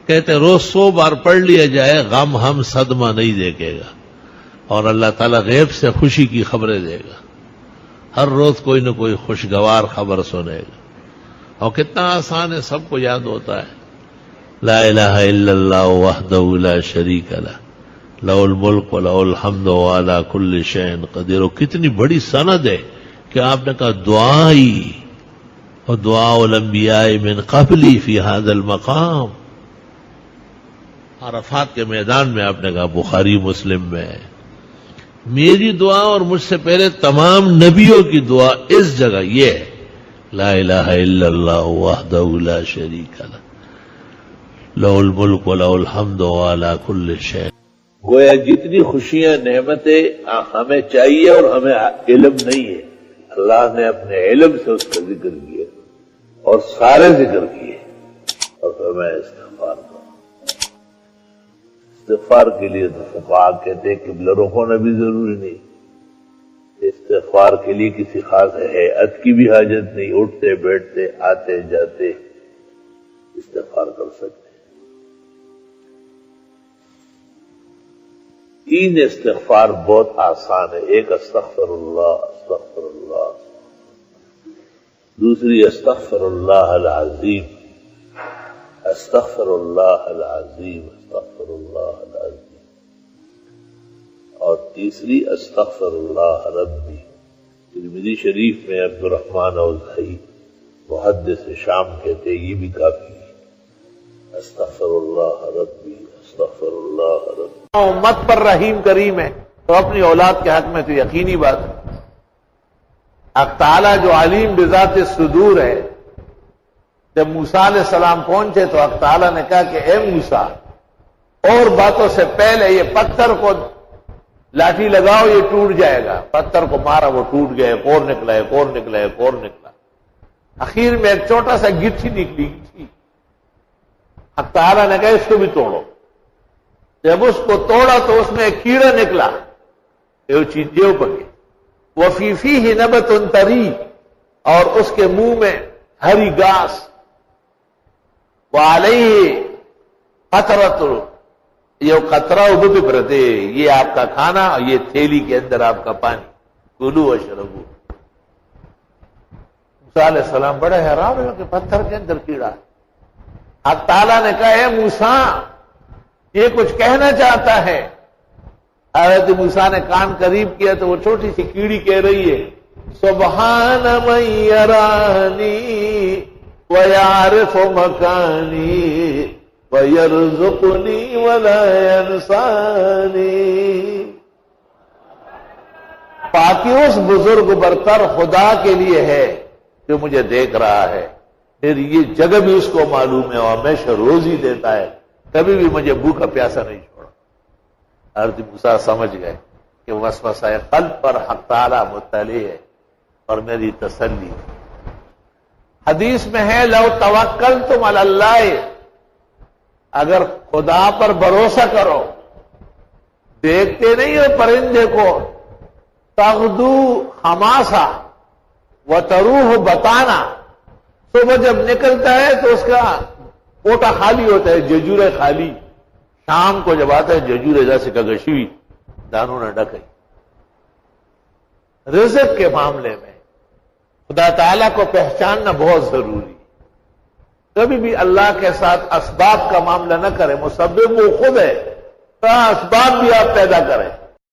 کہتے روز 100 بار پڑھ لیا جائے غم ہم صدمہ نہیں دیکھے گا، اور اللہ تعالیٰ غیب سے خوشی کی خبریں دے گا، ہر روز کوئی نہ کوئی خوشگوار خبر سنے گا، اور کتنا آسان ہے، سب کو یاد ہوتا ہے، لا الہ الا اللہ وحدہ لا شریک لہ لہ الملک و لہ الحمد وعلی کل شیء قدیر۔ اور کتنی بڑی سند ہے کہ آپ نے کہا دعائی اور دعاء الانبیاء من قبلی فی ھذا المقام، عرفات کے میدان میں آپ نے کہا، بخاری مسلم میں میری دعا اور مجھ سے پہلے تمام نبیوں کی دعا اس جگہ یہ ہے، لا الہ الا اللہ وحدہ لا شریک لہ لہ الملک و لہ الحمد وعلی کل شیء۔ گویا جتنی خوشیاں نعمتیں ہمیں چاہیے اور ہمیں علم نہیں ہے، اللہ نے اپنے علم سے اس کا ذکر کیا اور سارے ذکر کیے، اور فرمایا استغفار کرو۔ استغفار کے لیے تو فقہا کہتے ہیں قبلہ رخ ہونا بھی ضروری نہیں، استغفار کے لیے کسی خاص ہیئت کی بھی حاجت نہیں، اٹھتے بیٹھتے آتے جاتے استغفار کر سکتے ہیں۔ 3 استغفار بہت آسان ہے، ایک استغفر اللہ، دوسری استغفر اللہ العظیم، استغفر اللہ العظیم، استغفر اللہ العظیم، اور تیسری استغفر اللہ ربی۔ ترمذی شریف میں عبد الرحمن اوزاعی محدث شام کہتے ہیں یہ بھی کافی ہے، استغفر اللہ ربی، استغفر اللہ ربی۔ امت پر رحیم کریم ہے تو اپنی اولاد کے حق میں تو یقینی بات ہے۔ حق تعالیٰ جو علیم بذات الصدور ہے، جب موسیٰ علیہ السلام پہنچے تو حق تعالیٰ نے کہا کہ اے موسیٰ، اور باتوں سے پہلے یہ پتھر کو لاٹھی لگاؤ، یہ ٹوٹ جائے گا۔ پتھر کو مارا، وہ ٹوٹ گیا، ایک اور نکلا، ایک اور نکلا، ایک اور نکلا، آخر میں ایک چھوٹا سا گٹھی نکلی تھی۔ حق تعالیٰ نے کہا اس کو بھی توڑو۔ جب اس کو توڑا تو اس میں ایک کیڑا نکلا، یہ چیز جو پکے، وفی فیہ نبت طری، اور اس کے منہ میں ہری گھاس، وعلیہ قطرۃ، یہ قطرہ ابو پہ پرتے، یہ آپ کا کھانا، اور یہ تھیلی کے اندر آپ کا پانی، کلوا واشربوا۔ موسیٰ علیہ السلام بڑے حیران ہوئے کہ پتھر کے اندر کیڑا ہے۔ حق تعالیٰ نے کہا اے موسیٰ، یہ کچھ کہنا چاہتا ہے۔ حضرت موسیٰ نے کان قریب کیا تو وہ چھوٹی سی کیڑی کہہ رہی ہے، سبحان من یرانی ویعرف مکانی ویرزقنی ولا ینسانی۔ پاکی اس بزرگ برتر خدا کے لیے ہے جو مجھے دیکھ رہا ہے، پھر یہ جگہ بھی اس کو معلوم ہے اور ہمیشہ روزی دیتا ہے، کبھی بھی مجھے بھوکا پیاسا نہیں چھوڑا۔ حضرت موسیٰ سمجھ گئے کہ وسوسہ قلب پر حق تعالیٰ مطلع ہے اور میری تسلی۔ حدیث میں ہے لو توکلتم علی اللہ، اگر خدا پر بھروسہ کرو، دیکھتے نہیں ہو پرندے کو، تغدو خماسا وتروح بطانا، صبح جب نکلتا ہے تو اس کا کوٹا خالی ہوتا ہے، ججورے خالی، شام کو جب آتا ہے ججورے جیسے کگشوی دانوں نے ڈکئی۔ رزق کے معاملے میں خدا تعالیٰ کو پہچاننا بہت ضروری، کبھی بھی اللہ کے ساتھ اسباب کا معاملہ نہ کریں، مسبب وہ خود ہے، اسباب بھی آپ پیدا کریں۔